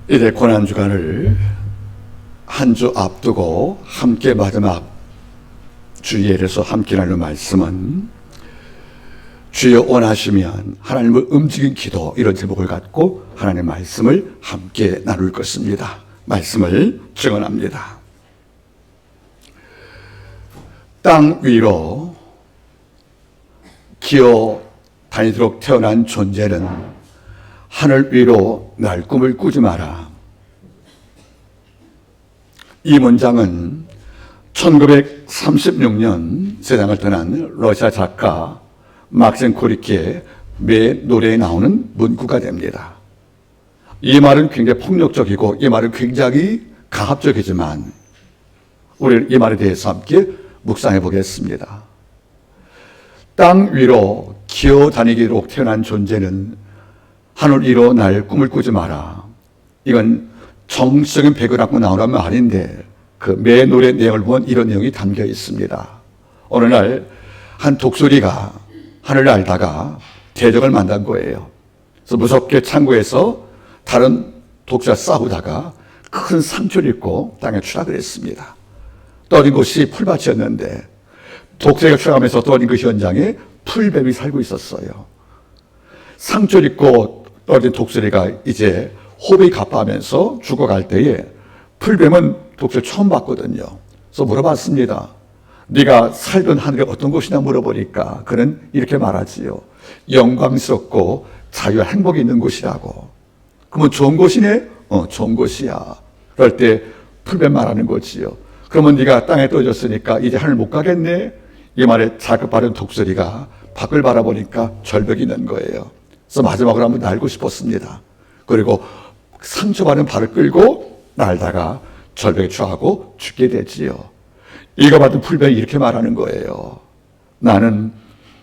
이제 고난주간을 한 주 앞두고 함께 마지막 주일에서 함께 나눌 말씀은 주여 원하시면 하나님을 움직인 기도, 이런 제목을 갖고 하나님의 말씀을 함께 나눌 것입니다. 말씀을 증언합니다. 땅 위로 기어 다니도록 태어난 존재는 하늘 위로 날 꿈을 꾸지 마라. 이 문장은 1936년 세상을 떠난 러시아 작가 막심 고리키의 매 노래에 나오는 문구가 됩니다. 이 말은 굉장히 폭력적이고 이 말은 굉장히 가합적이지만 우리는 이 말에 대해서 함께 묵상해 보겠습니다. 땅 위로 기어 다니기로 태어난 존재는 하늘 위로 날 꿈을 꾸지 마라. 이건 정치적인 배경을 갖고 나오는 말인데 그 매 노래 내용을 보면 이런 내용이 담겨 있습니다. 어느 날 한 독수리가 하늘을 날다가 대적을 만난 거예요. 그래서 무섭게 창고에서 다른 독수리와 싸우다가 큰 상처를 입고 땅에 추락을 했습니다. 떨어진 곳이 풀밭이었는데 독수리가 추락하면서 떨어진 그 현장에 풀뱀이 살고 있었어요. 상처를 입고 떨어진 독수리가 이제 호흡이 가빠하면서 죽어갈 때에 풀뱀은 독수리를 처음 봤거든요. 그래서 물어봤습니다. 네가 살던 하늘이 어떤 곳이냐 물어보니까 그는 이렇게 말하지요. 영광스럽고 자유와 행복이 있는 곳이라고. 그러면 좋은 곳이네? 좋은 곳이야. 그럴 때 풀뱀 말하는 거지요. 그러면 네가 땅에 떨어졌으니까 이제 하늘 못 가겠네? 이 말에 자극받은 독수리가 밖을 바라보니까 절벽이 있는 거예요. 그래서 마지막으로 한번 날고 싶었습니다. 그리고 상처받은 발을 끌고 날다가 절벽에 추하고 죽게 되지요. 이거 받은 풀뱀이 이렇게 말하는 거예요. 나는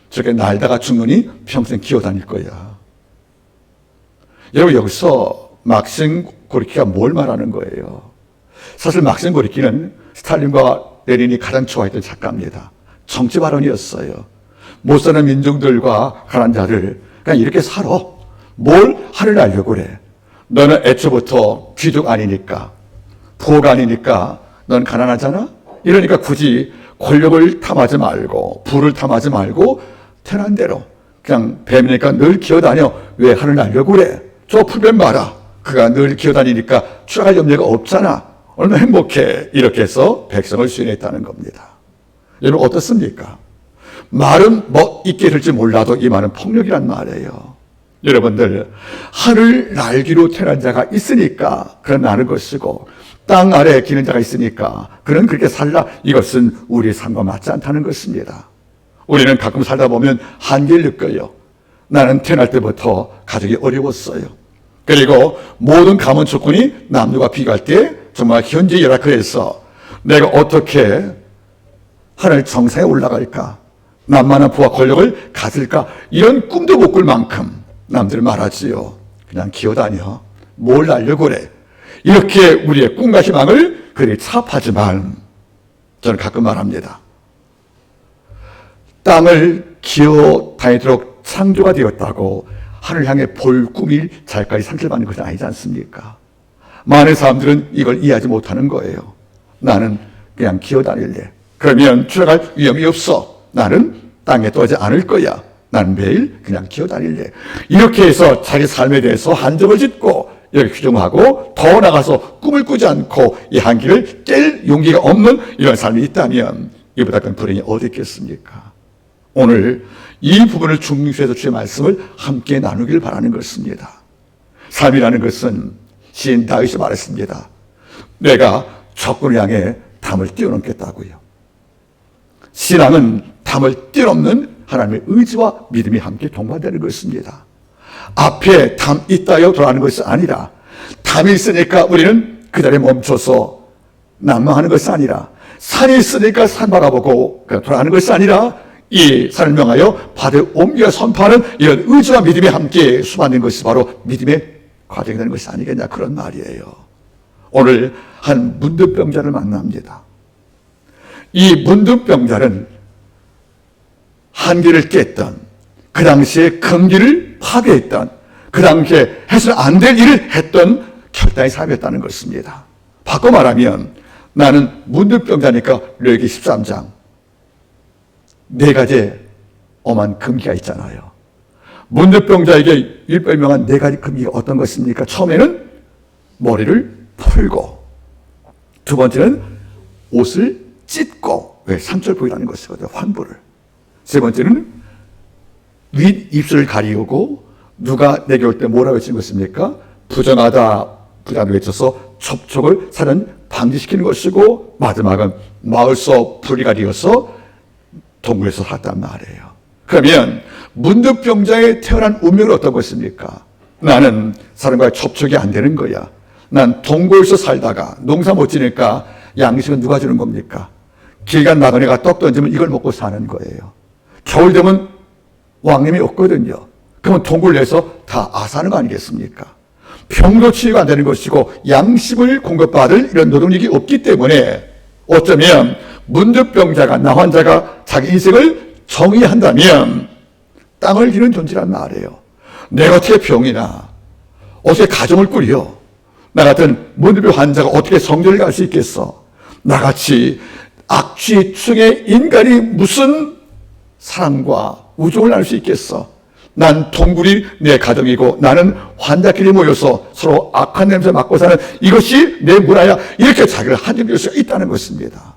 저렇게 날다가 죽느니 평생 기어다닐 거야. 여러분, 여기서 막심 고리키가 뭘 말하는 거예요? 사실 막심 고리키는 스탈린과 레닌이 가장 좋아했던 작가입니다. 정치 발언이었어요. 못 사는 민중들과 가난한 자를 그냥 이렇게 살아. 뭘 하늘 날려고 그래. 너는 애초부터 귀족 아니니까, 부호가 아니니까 넌 가난하잖아? 이러니까 굳이 권력을 탐하지 말고 부를 탐하지 말고 태어난 대로 그냥 뱀이니까 늘 기어다녀. 왜 하늘 날려고 그래? 저 풀뱀 봐라. 그가 늘 기어다니니까 추락할 염려가 없잖아. 얼마나 행복해. 이렇게 해서 백성을 수행했다는 겁니다. 여러분 어떻습니까? 말은 뭐 있게 될지 몰라도 이 말은 폭력이란 말이에요. 여러분들, 하늘 날기로 태어난 자가 있으니까 그런 나는 것이고 땅 아래에 기는 자가 있으니까 그는 그렇게 살라. 이것은 우리의 삶과 맞지 않다는 것입니다. 우리는 가끔 살다 보면 한계를 느껴요. 나는 태어날 때부터 가족이 어려웠어요. 그리고 모든 가문 조건이 남녀가 비교할 때 정말 현재 열악해서 내가 어떻게 하늘 정상에 올라갈까, 남만한 부와 권력을 가질까, 이런 꿈도 못 꿀 만큼 남들 말하지요. 그냥 기어다녀. 뭘 날려고 그래. 이렇게 우리의 꿈과 희망을 그리 차압하지만 저는 가끔 말합니다. 땅을 기어 다니도록 창조가 되었다고 하늘 향해 볼 꿈일 잘까지 상실받는 것은 아니지 않습니까? 많은 사람들은 이걸 이해하지 못하는 거예요. 나는 그냥 기어 다닐래. 그러면 추락할 위험이 없어. 나는 땅에 떨어지지 않을 거야. 나는 매일 그냥 기어 다닐래. 이렇게 해서 자기 삶에 대해서 한정을 짓고 이렇게 규정하고 더 나가서 꿈을 꾸지 않고 이 한계를 깰 용기가 없는 이런 삶이 있다면 이보다 큰 불행이 어디 있겠습니까? 오늘 이 부분을 중시해서 주의 말씀을 함께 나누길 바라는 것입니다. 삶이라는 것은 시인 다윗이 말했습니다. 내가 적군을 향해 담을 뛰어넘겠다고요. 신앙은 담을 뛰어넘는 하나님의 의지와 믿음이 함께 동반되는 것입니다. 앞에 담 있다요 돌아가는 것이 아니라 담이 있으니까 우리는 그 자리에 멈춰서 난망하는 것이 아니라 산이 있으니까 산 바라보고 돌아가는 것이 아니라 이 산을 명하여 바다에 옮겨 선포하는 이런 의지와 믿음이 함께 수반된 것이 바로 믿음의 과정이 되는 것이 아니겠냐, 그런 말이에요. 오늘 한 문둥병자를 만납니다. 이 문둥병자는 한계를 깼던, 그 당시에 금기를 파괴했던, 그 당시에 해서는 안 될 일을 했던 적당히 삶했다는 것입니다. 바꿔 말하면 나는 문득병자니까 레위기 13장 4가지 엄한 금기가 있잖아요. 문득병자에게 일별명한 4가지 금기가 어떤 것입니까? 처음에는 머리를 풀고, 두 번째는 옷을 찢고, 왜? 상처를 보이라는 것이거든요. 환부를. 세 번째는 윗입술을 가리우고, 누가 내게 올 때 뭐라고 외치는 것입니까? 부정하다, 부정하다 외쳐서 접촉을 사는 방지시키는 것이고, 마지막은 마을서 불이가 되어서 동굴에서 살았단 말이에요. 그러면 문득병자에 태어난 운명은 어떤 것입니까? 나는 사람과의 접촉이 안 되는 거야. 난 동굴에서 살다가 농사 못 지니까 양식은 누가 주는 겁니까? 길 간 나그네가 떡 던지면 이걸 먹고 사는 거예요. 겨울 되면 왕님이 없거든요. 그러면 동굴 내에서 다 아사하는 거 아니겠습니까? 병도 치유가 안 되는 것이고 양식을 공급받을 이런 노동력이 없기 때문에 어쩌면 문득병자가, 나 환자가 자기 인생을 정의한다면 땅을 기는 존재란 말이에요. 내가 어떻게 병이나 어떻게 가정을 꾸려? 나 같은 문득병 환자가 어떻게 성전을 갈 수 있겠어? 나같이 악취충의 인간이 무슨 사랑과 우정을 나눌 수 있겠어? 난 동굴이 내 가정이고 나는 환자끼리 모여서 서로 악한 냄새 맡고 사는 이것이 내 문화야. 이렇게 자기를 한정될 수 있다는 것입니다.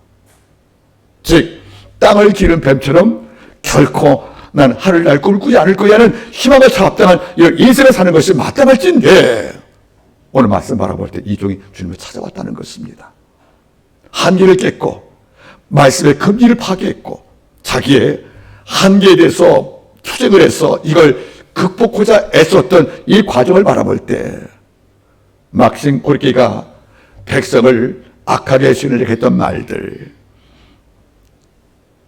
즉 땅을 기른 뱀처럼 결코 난 하늘날 꿈을 꾸지 않을 거야 하는 희망을 잡당한 이런 인생을 사는 것이 마땅할진데, 오늘 말씀 바라볼 때 이 종이 주님을 찾아왔다는 것입니다. 한계를 깼고 말씀의 금기를 파괴했고 자기의 한계에 대해서 투쟁을 해서 이걸 극복하고자 애썼던 이 과정을 바라볼 때 막신 고리끼가 백성을 악하게 시인을 했던 말들,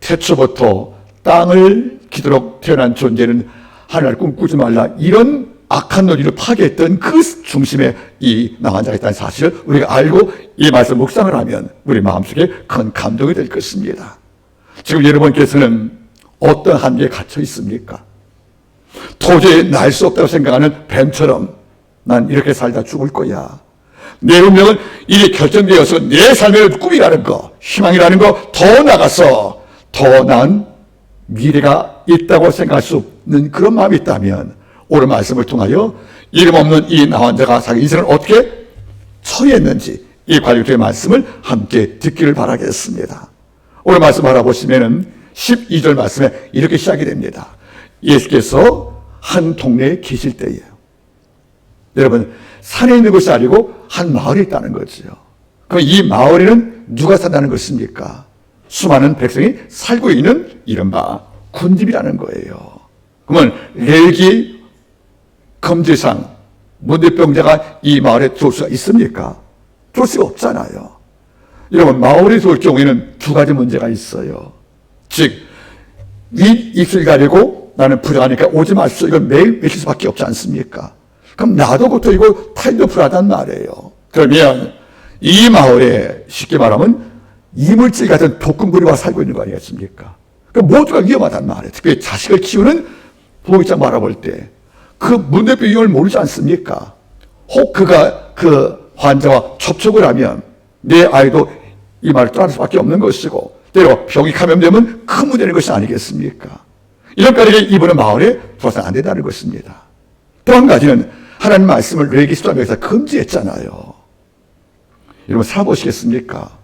태초부터 땅을 기도록 태어난 존재는 하늘을 꿈꾸지 말라, 이런 악한 논리를 파괴했던 그 중심에 이 나환자가 있다는 사실을 우리가 알고 이 말씀 묵상을 하면 우리 마음속에 큰 감동이 될 것입니다. 지금 여러분께서는 어떤 한계에 갇혀 있습니까? 도저히 날 수 없다고 생각하는 뱀처럼 난 이렇게 살다 죽을 거야. 내 운명은 이미 결정되어서 내 삶의 꿈이라는 거, 희망이라는 거, 더 나가서 더 나은 미래가 있다고 생각할 수 없는 그런 마음이 있다면 오늘 말씀을 통하여 이름 없는 이 나환자가 자기 인생을 어떻게 처리했는지 이 관련된 말씀을 함께 듣기를 바라겠습니다. 오늘 말씀 알아보시면은 12절 말씀에 이렇게 시작이 됩니다. 예수께서 한 동네에 계실 때예요. 여러분, 산에 있는 것이 아니고 한 마을에 있다는 거죠. 그럼 이 마을에는 누가 산다는 것입니까? 수많은 백성이 살고 있는 이른바 군집이라는 거예요. 그러면 레위기 금지상 문득병자가 이 마을에 들어올 수가 있습니까? 들어올 수가 없잖아요. 여러분, 마을에 들어올 경우에는 두 가지 문제가 있어요. 즉, 윗입술 가리고 나는 부정하니까 오지 마십시오. 이걸 매일 외칠 수밖에 없지 않습니까? 그럼 나도 고통이고 타인도 불하단 말이에요. 그러면 이 마을에 쉽게 말하면 이물질 같은 독금거리와 살고 있는 거 아니겠습니까? 그럼 모두가 위험하단 말이에요. 특히 자식을 키우는 부모 입장 바라볼 때 그 문득병 위험을 모르지 않습니까? 혹 그가 그 환자와 접촉을 하면 내 아이도 이 말을 떠날 수밖에 없는 것이고 때로 병이 감염되면 큰 문제는 것이 아니겠습니까? 이런 까닭에 이분은 마을에 들어서는 안 된다는 것입니다. 또 한 가지는 하나님 말씀을 레위기 13장에서 금지했잖아요. 여러분 살아보시겠습니까?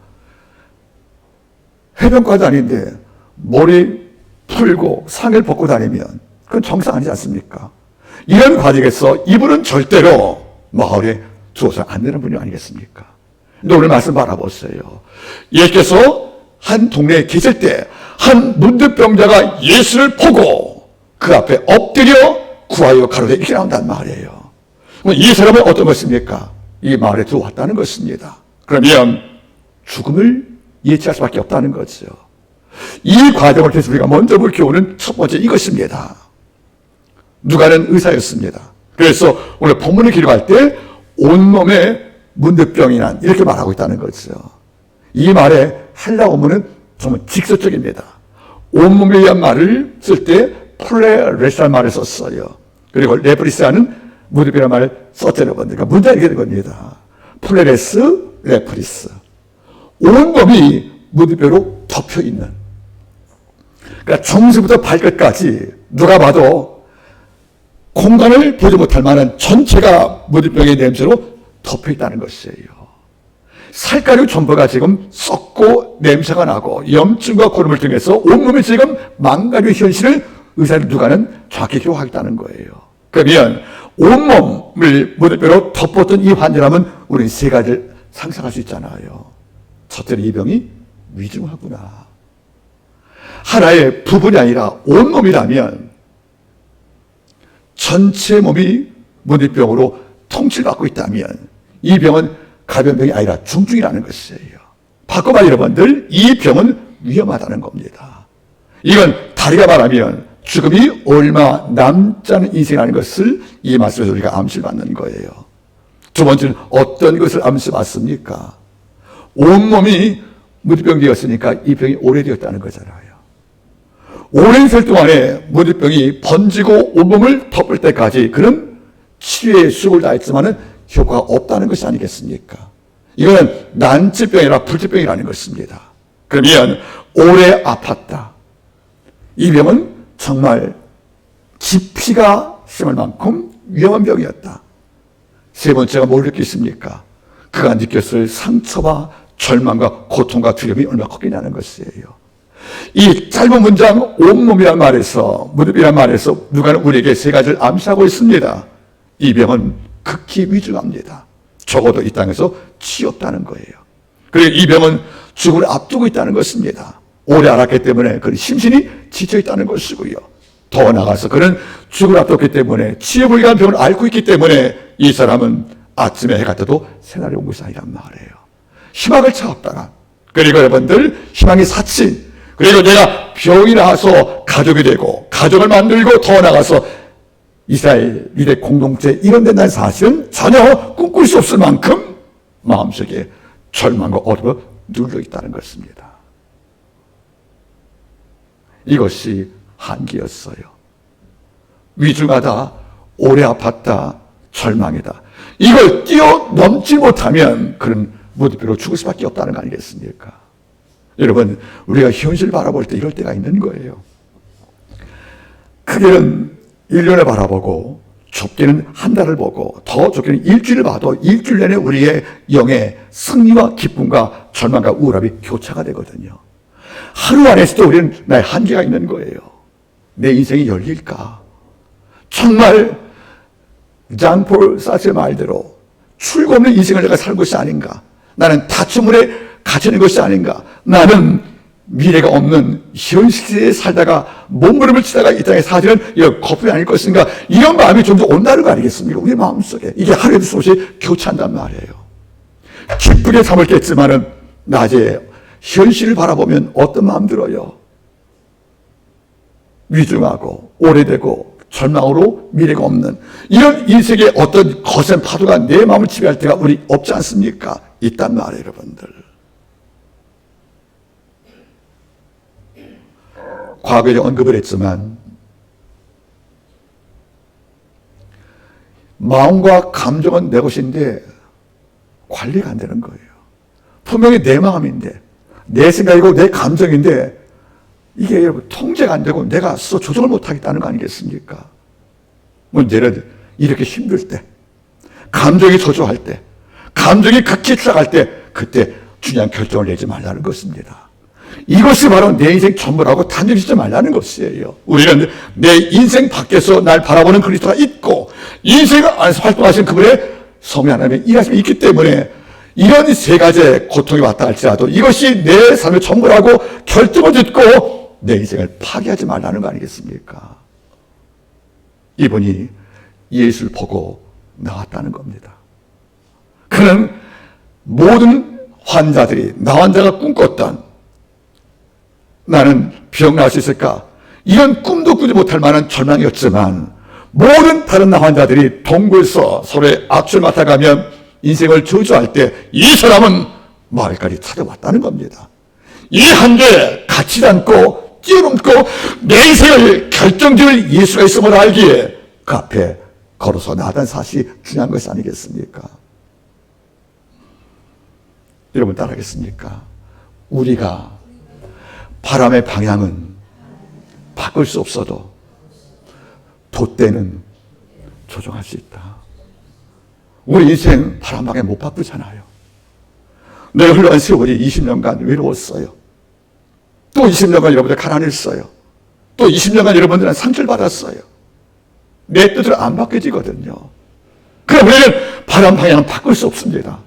해변가도 아닌데 머리 풀고 상을 벗고 다니면 그건 정상 아니지 않습니까? 이런 과정에서 이분은 절대로 마을에 들어서 안 되는 분이 아니겠습니까? 근데 오늘 말씀 바라보세요. 예수께서 한 동네에 계실 때 한 문득병자가 예수를 보고 그 앞에 엎드려 구하여 가로되 이렇게 나온단 말이에요. 그럼 이 사람은 어떤 것입니까? 이 마을에 들어왔다는 것입니다. 그러면 죽음을 예측할 수밖에 없다는 거죠. 이 과정을 통해서 우리가 먼저 볼 교훈은 첫 번째 이것입니다. 누가는 의사였습니다. 그래서 오늘 본문을 기록할 때 온몸에 문득병이 난 이렇게 말하고 있다는 거죠. 이 말의 헬라 원문은 정말 직설적입니다. 온몸에 의한 말을 쓸 때 플레레스라는 말을 썼어요. 그리고 레브리스라는 문득병이라는 말을 썼잖아요. 그러니까 문제가 이렇게 된 겁니다. 플레레스 레프리스. 온몸이 무드뼈로 덮여있는, 그러니까 정수부터 발끝까지 누가 봐도 공간을 보지 못할 만한 전체가 무드병의 냄새로 덮여있다는 것이에요. 살가루 전부가 지금 썩고 냄새가 나고 염증과 고름을 통해서 온몸이 지금 망가진 현실을 의사 누가는 정확히 기록하겠다는 거예요. 그러면 온몸을 무드뼈로 덮었던 이 환자라면 우리는 세 가지를 상상할 수 있잖아요. 첫째는 이 병이 위중하구나. 하나의 부분이 아니라 온몸이라면 전체 몸이 무드병으로 통치받고 있다면 이 병은 가벼운 병이 아니라 중증이라는 것이에요. 바꿔 말해 여러분들, 이 병은 위험하다는 겁니다. 이건 다리가 말하면 죽음이 얼마 남지 않은 인생이라는 것을 이 말씀에서 우리가 암시를 받는 거예요. 두 번째는 어떤 것을 암시받습니까? 온몸이 무드병 되었으니까 이 병이 오래되었다는 거잖아요. 오랜 세월 동안에 무드병이 번지고 온몸을 덮을 때까지 그런 치료에 수고를 다했지만은 효과가 없다는 것이 아니겠습니까? 이거는 난치병이라 불치병이라는 것입니다. 그러면 오래 아팠다. 이 병은 정말 깊이가 심할 만큼 위험한 병이었다. 세 번째가 뭘 느꼈습니까? 그가 느꼈을 상처와 절망과 고통과 두려움이 얼마나 컸겠냐는 것이에요. 이 짧은 문장 온몸이란 말에서, 무릎이란 말에서 누가는 우리에게 세 가지를 암시하고 있습니다. 이 병은 극히 위중합니다. 적어도 이 땅에서 치없다는 거예요. 그리고 이 병은 죽음을 앞두고 있다는 것입니다. 오래 앓았기 때문에 그는 심신이 지쳐 있다는 것이고요. 더 나아가서 그는 죽음을 앞뒀기 때문에 치유불가한 병을 앓고 있기 때문에 이 사람은 아침에 해가 떠도 새날이 온 것이 아니란 말이에요. 희망을 찾았다가, 그리고 여러분들 희망이 사친, 그리고 내가 병이 나서 가족이 되고 가족을 만들고 더 나아가서 이스라엘 유대 공동체 이런 데는 사실은 전혀 꿈꿀 수 없을 만큼 마음속에 절망과 어둠이 눌려 있다는 것입니다. 이것이 한계였어요. 위중하다, 오래 아팠다, 절망이다. 이걸 뛰어넘지 못하면 그런 무드뼈로 죽을 수밖에 없다는 거 아니겠습니까? 여러분, 우리가 현실을 바라볼 때 이럴 때가 있는 거예요. 크게는 1년을 바라보고 좁게는 한 달을 보고 더 좁게는 일주일을 봐도 일주일 내내 우리의 영의 승리와 기쁨과 절망과 우울함이 교차가 되거든요. 하루 안에서도 우리는 나의 한계가 있는 거예요. 내 인생이 열릴까? 정말 장폴 사스의 말대로 출구 없는 인생을 내가 살 것이 아닌가? 나는 다툼물에 갇혀있는 것이 아닌가? 나는 미래가 없는 현실에 살다가 몸부림을 치다가 이 땅에 사실은 이거 거품이 아닐 것인가? 이런 마음이 좀 더 온다는 거 아니겠습니까? 우리 마음속에. 이게 하루에도 수없이 교차한단 말이에요. 기쁘게 잠을 깼지만은 낮에 현실을 바라보면 어떤 마음 들어요? 위중하고 오래되고 절망으로 미래가 없는 이런 인생의 어떤 거센 파도가 내 마음을 지배할 때가 우리 없지 않습니까? 있단 말이에요, 여러분들. 과거에 언급을 했지만 마음과 감정은 내 것인데 관리가 안 되는 거예요. 분명히 내 마음인데 내 생각이고 내 감정인데 이게 통제가 안 되고 내가 스스로 조정을 못하겠다는 거 아니겠습니까? 문제는 이렇게 힘들 때, 감정이 저조할 때, 감정이 극히 추락할 때 그때 중요한 결정을 내지 말라는 것입니다. 이것이 바로 내 인생 전부라고 단정히 짓지 말라는 것이에요. 우리는 내 인생 밖에서 날 바라보는 그리스도가 있고 인생 안에서 활동하신 그분의 성령 하나님의 일하심이 있기 때문에 이런 세 가지의 고통이 왔다 할지라도 이것이 내 삶의 전부라고 결정을 짓고 내 인생을 파괴하지 말라는 거 아니겠습니까? 이분이 예수를 보고 나왔다는 겁니다. 그는 모든 환자들이 나 환자가 꿈꿨던 나는 병 나을 수 있을까? 이런 꿈도 꾸지 못할 만한 절망이었지만 모든 다른 나 환자들이 동굴에서 서로의 악취를 맡아가면 인생을 저주할 때 이 사람은 마을까지 찾아왔다는 겁니다. 이 한계에 갇히지 않고 뛰어넘고 내 인생을 결정지을 예수가 있음을 알기에 그 앞에 걸어서 나아간 사실이 중요한 것이 아니겠습니까? 여러분 따라하겠습니까? 우리가 바람의 방향은 바꿀 수 없어도 돛대는 조정할 수 있다. 우리 인생 바람 방향 못 바꾸잖아요. 내가 흘러간 세월이 20년간 외로웠어요. 또 20년간 여러분들 가난했어요. 또 20년간 여러분들은 상처를 받았어요. 내 뜻으로 안 바뀌어지거든요. 그럼 우리는 바람 방향은 바꿀 수 없습니다.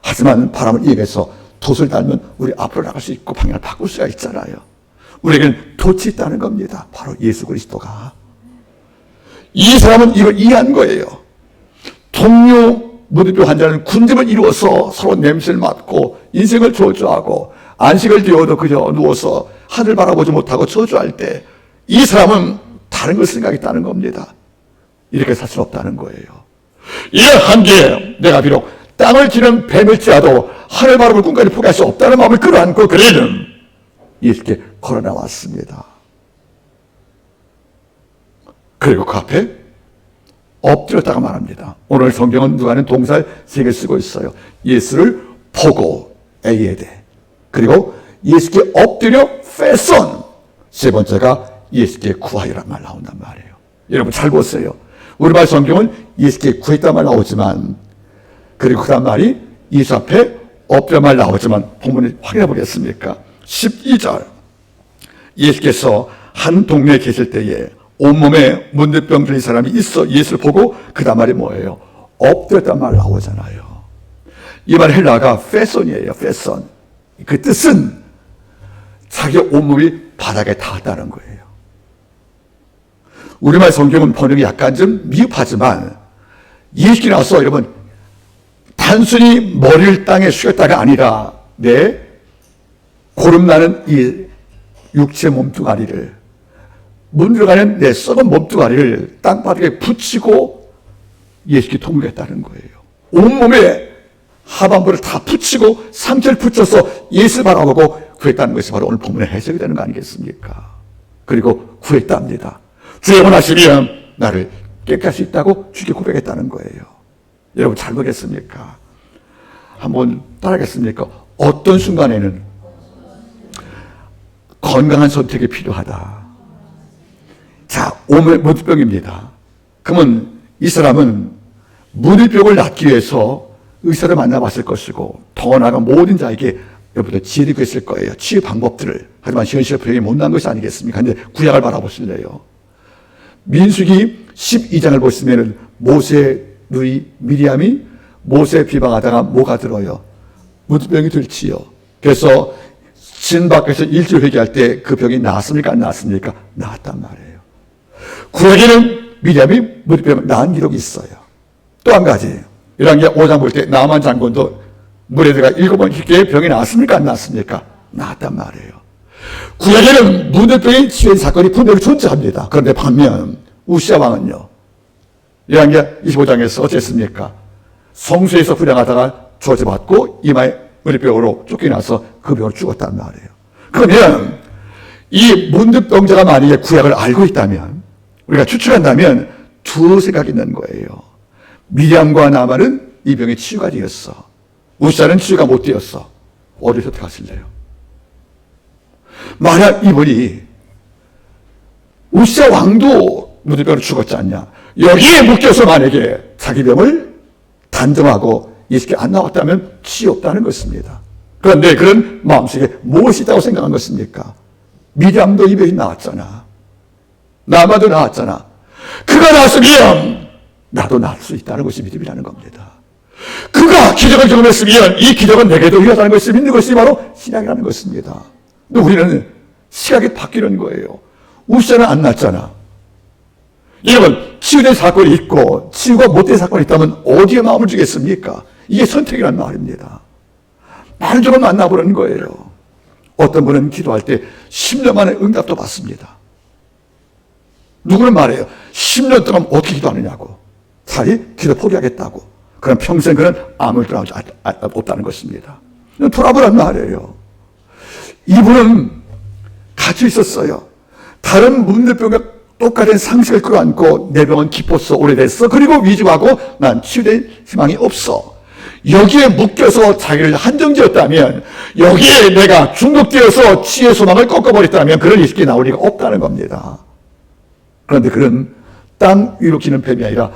하지만 바람을 이용해서 돛을 달면 우리 앞으로 나갈 수 있고 방향을 바꿀 수가 있잖아요. 우리에게는 돛이 있다는 겁니다. 바로 예수 그리스도가. 이 사람은 이걸 이해한 거예요. 동료 무드병 환자는 군집을 이루어서 서로 냄새를 맡고 인생을 저주하고 안식을 뒤어도 그저 누워서 하늘 바라보지 못하고 저주할 때 이 사람은 다른 걸 생각했다는 겁니다. 이렇게 살 수 없다는 거예요. 이런 한계에 내가 비록 땅을 지는 뱀일지라도 하늘 바라볼 꿈까지 포기할 수 없다는 마음을 끌어안고 그는 이렇게 걸어 나왔습니다. 그리고 그 앞에 엎드렸다가 말합니다. 오늘 성경은 누가는 동사를 3개 쓰고 있어요. 예수를 보고 에이에데, 그리고 예수께 엎드려 페손, 세 번째가 예수께 구하여란 말 나온단 말이에요. 여러분 잘 보세요. 우리말 성경은 예수께 구했단 말 나오지만, 그리고 그 다음 말이 예수 앞에 엎드려 말 나오지만 본문을 확인해 보겠습니까? 12절, 예수께서 한 동네에 계실 때에 온몸에 문둥병 들린 사람이 있어 예수를 보고 그 다음 말이 뭐예요? 엎드렸단 말 나오잖아요. 이 말 헬라가 페손이에요. 페손. 그 뜻은 자기 온몸이 바닥에 닿았다는 거예요. 우리말 성경은 번역이 약간 좀 미흡하지만 예수께 나와서 여러분 단순히 머리를 땅에 숙였다가 아니라 내 고름나는 이 육체 몸뚱아리를, 문 들어가는 내 썩은 몸뚱아리를 땅바닥에 붙이고 예수께 통곡했다는 거예요. 온몸에 하반부를 다 붙이고 상체를 붙여서 예수를 바라보고 구했다는 것이 바로 오늘 본문의 해석이 되는 거 아니겠습니까? 그리고 구했답니다. 주의 원하시면 나를 깨끗할 수 있다고 주께 고백했다는 거예요. 여러분 잘 보겠습니까? 한번 따라하겠습니까? 어떤 순간에는 건강한 선택이 필요하다. 자, 오늘 무드병입니다. 그러면 이 사람은 무드병을 낫기 위해서 의사를 만나봤을 것이고 더 나아가 모든 자에게 여러분들 지혜를 구했을 거예요. 치유 방법들을. 하지만 현실 병이 못난 것이 아니겠습니까? 근데 구약을 바라보실래요? 민수기 12장을 보시면 모세 누이 미리암이 모세 비방하다가 뭐가 들어요? 무드병이 들지요. 그래서 진 밖에서 일주일 회개할 때 그 병이 나았습니까? 안 나았습니까? 나았단 말이에요. 구약에는 미리암이 무드병을 나은 기록이 있어요. 또 한 가지, 열왕기하 5장 볼 때 나만 장군도 물에 들어가 7번 희게 병이 나았습니까? 안 나았습니까? 나았단 말이에요. 구약에는 무드병이 치유된 사건이 분명히 존재합니다. 그런데 반면 우시아 왕은요, 열왕기하 25장에서 어쨌습니까? 성소에서 훈련하다가 저주받고 이마에 무드병으로 쫓겨나서 그 병으로 죽었단 말이에요. 그러면 이 문득병자가 만약에 구약을 알고 있다면, 우리가 추측한다면 두 생각이 있는 거예요. 미리암과 나만은 이 병의 치유가 되었어. 우시아는 치유가 못 되었어. 어디를 선택하실래요? 만약 이분이 우시아 왕도 무드병으로 죽었지 않냐, 여기에 묶여서 만약에 자기 병을 단정하고 예수께 안 나왔다면 치유 없다는 것입니다. 그런데 그런 마음속에 무엇이 있다고 생각한 것입니까? 미리암도 이 병이 나왔잖아. 나만도 나왔잖아. 그가 나왔으면 나도 나을 수 있다는 것이 믿음이라는 겁니다. 그가 기적을 경험했으면 이 기적은 내게도 유효하다는 것을 믿는 것이 바로 신앙이라는 것입니다. 근데 우리는 시각이 바뀌는 거예요. 우시아는 안 났잖아. 여러분, 치유된 사건이 있고 치유가 못된 사건이 있다면 어디에 마음을 주겠습니까? 이게 선택이란 말입니다. 많은 적은 만나보는 거예요. 어떤 분은 기도할 때 10년 만에 응답도 받습니다. 누구는 말해요. 10년 동안 어떻게 기도하느냐고. 차라리 기도 포기하겠다고. 그럼 평생 그는 아무 일도 없다는 것입니다. 돌아보란 말이에요. 이분은 갇혀 있었어요. 다른 문제병과 똑같은 상식을 끌어안고 내 병은 깊었어, 오래됐어, 그리고 위조하고 난 치유될 희망이 없어. 여기에 묶여서 자기를 한정지었다면, 여기에 내가 중독되어서 치유의 소망을 꺾어버렸다면 그런 일이 나올 리가 없다는 겁니다. 그런데 그런 땅 위로 기는 뱀이 아니라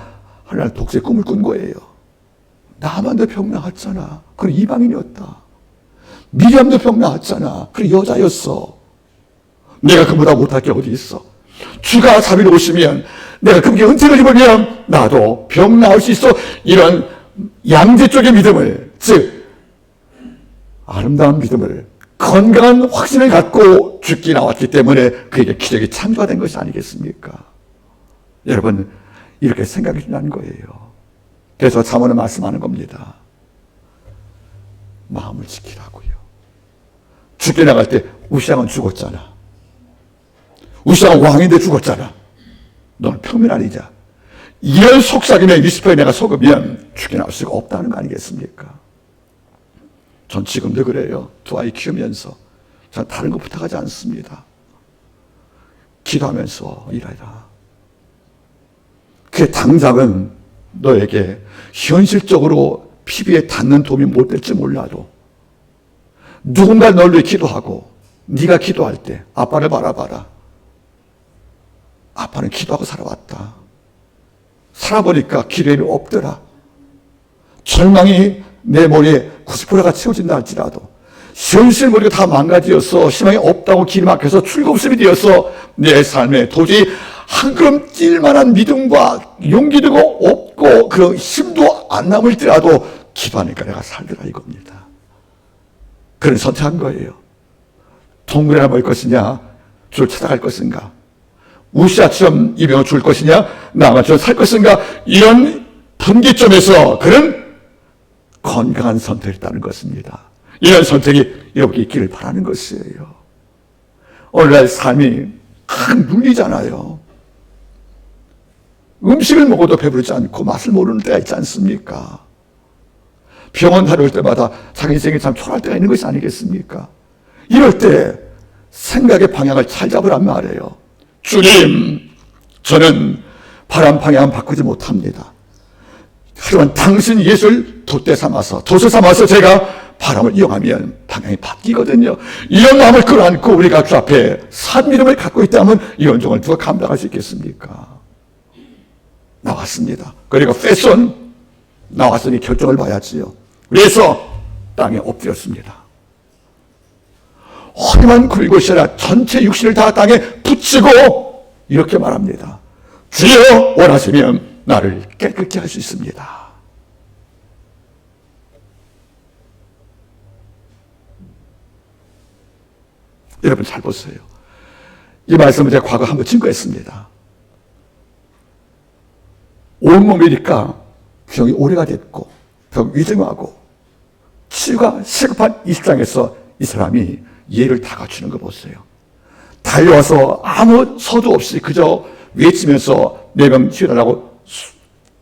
하나님 독수의 꿈을 꾼 거예요. 나만도 병 나았잖아. 그래 이방인이었다. 미리암도 병 나았잖아. 그래 여자였어. 내가 그보다 못할 게 어디 있어. 주가 자비로 오시면, 내가 그분께 은총을 입으면 나도 병 나을 수 있어. 이런 양재 쪽의 믿음을, 즉 아름다운 믿음을, 건강한 확신을 갖고 죽기 나왔기 때문에 그에게 기적이 창조가 된 것이 아니겠습니까? 여러분, 이렇게 생각이 난 거예요. 그래서 잠언은 말씀하는 겁니다. 마음을 지키라고요. 죽게 나갈 때 우시장은 죽었잖아. 우시장은 왕인데 죽었잖아. 너는 평민아니자. 이런 속삭임에 리스펙에 내가 속으면 죽게 나올 수가 없다는 거 아니겠습니까? 전 지금도 그래요. 두 아이 키우면서 전 다른 거 부탁하지 않습니다. 기도하면서 일하라. 그 당장은 너에게 현실적으로 피부에 닿는 도움이 못 될지 몰라도 누군가 널 위해 기도하고, 네가 기도할 때 아빠를 바라봐라. 아빠는 기도하고 살아왔다. 살아보니까 기도에 없더라. 절망이 내 머리에 90%가 채워진다 할지라도, 현실 머리가 다 망가지어서 희망이 없다고 길이 막혀서 출구없음이 되어서 내 삶에 도저히 한 걸음 뛸 만한 믿음과 용기도 없고 그 힘도 안 남을지라도 기도하니까 내가 살더라 이겁니다. 그런 선택한 거예요. 동굴에 남을 것이냐, 주를 찾아갈 것인가, 우시아처럼 이 병을 줄 것이냐, 나만처럼 살 것인가, 이런 분기점에서 그런 건강한 선택을 했다는 것입니다. 이런 선택이 여러분께 있기를 바라는 것이에요. 오늘날 삶이 큰 물리잖아요. 음식을 먹어도 배부르지 않고 맛을 모르는 때가 있지 않습니까? 병원 다녀올 때마다 자기 인생이 참 초라할 때가 있는 것이 아니겠습니까? 이럴 때 생각의 방향을 잘 잡으란 말이에요. 주님, 저는 바람 방향 바꾸지 못합니다. 하지만 당신 예수를 돛대 삼아서, 도서 삼아서 제가 바람을 이용하면 방향이 바뀌거든요. 이런 마음을 끌어안고 우리가 주 앞에 산 믿음을 갖고 있다면 이런 종을 누가 감당할 수 있겠습니까? 나왔습니다. 그리고 패션 나왔으니 결정을 봐야지요. 그래서 땅에 엎드렸습니다. 허리만 굴곳이라 전체 육신을 다 땅에 붙이고 이렇게 말합니다. 주여 원하시면 나를 깨끗게 할 수 있습니다. 여러분 잘 보세요. 이 말씀을 제가 과거 한번 증거했습니다. 온몸이니까 병이 오래가 됐고 병 위중하고 치유가 시급한 이 시장에서 이 사람이 예를 다 갖추는 거 보세요. 달려와서 아무 서두 없이 그저 외치면서 내 병 치유달라고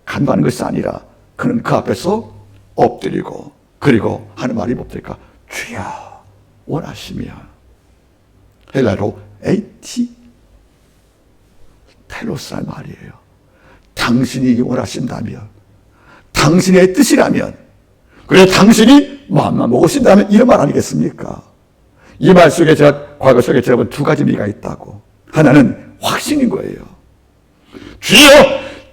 간구하는 것이 아니라 그는 그 앞에서 엎드리고, 그리고 하는 말이 뭡니까? 주여 원하시면, 헬라로 에이티 텔로스란 말이에요. 당신이 원하신다면, 당신의 뜻이라면, 그래 당신이 마음만 먹으신다면, 이런 말 아니겠습니까? 이 말 속에 제가 과거 속에 여러분 두 가지 의미가 있다고. 하나는 확신인 거예요. 주여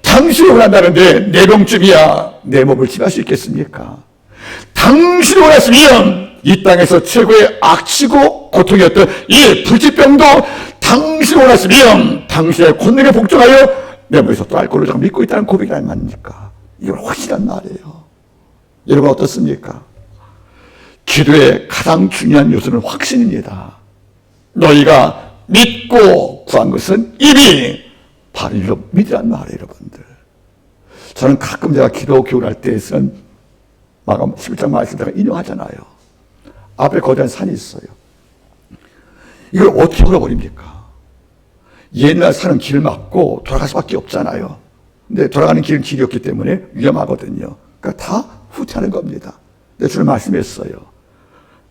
당신이 원한다는데 내 병쯤이야 내 몸을 치유할 수 있겠습니까? 당신이 원하시면 이 땅에서 최고의 악치고 고통이었던 이 불치병도 당신이 원하시면 당신의 권능에 복종하여 내 몸에서 또 알 걸로 제가 믿고 있다는 고백이 아닙니까? 이걸 확실한 말이에요. 여러분 어떻습니까? 기도의 가장 중요한 요소는 확신입니다. 너희가 믿고 구한 것은 이미 바른 일로 믿으란 말이에요, 여러분들. 저는 가끔 제가 기도 교훈할 때 쓰는 마감 11장 말씀 제가 인용하잖아요. 앞에 거대한 산이 있어요. 이걸 어떻게 걸어버립니까? 옛날 산은 길을 막고 돌아갈 수밖에 없잖아요. 근데 돌아가는 길은 길이었기 때문에 위험하거든요. 그러니까 다 후퇴하는 겁니다. 근데 주님 말씀했어요.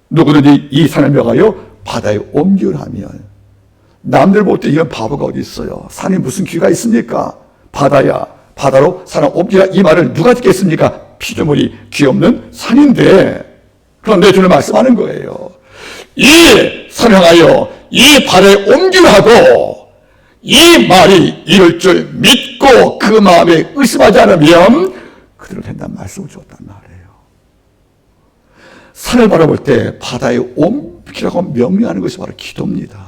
누구든지 이 산을 명하여 바다에 옮기하면, 남들 볼 때 이런 바보가 어디 있어요? 산에 무슨 귀가 있습니까? 바다야, 바다로 산을 옮기라, 이 말을 누가 듣겠습니까? 피조물이 귀없는 산인데, 그런데 주는 말씀하는 거예요. 이 산을 향하여 이 바다에 옮기라고, 이 말이 이룰 줄 믿고 그 마음에 의심하지 않으면 그대로 된다는 말씀을 주었단 말이에요. 산을 바라볼 때 바다에 옮기라고 명령하는 것이 바로 기도입니다.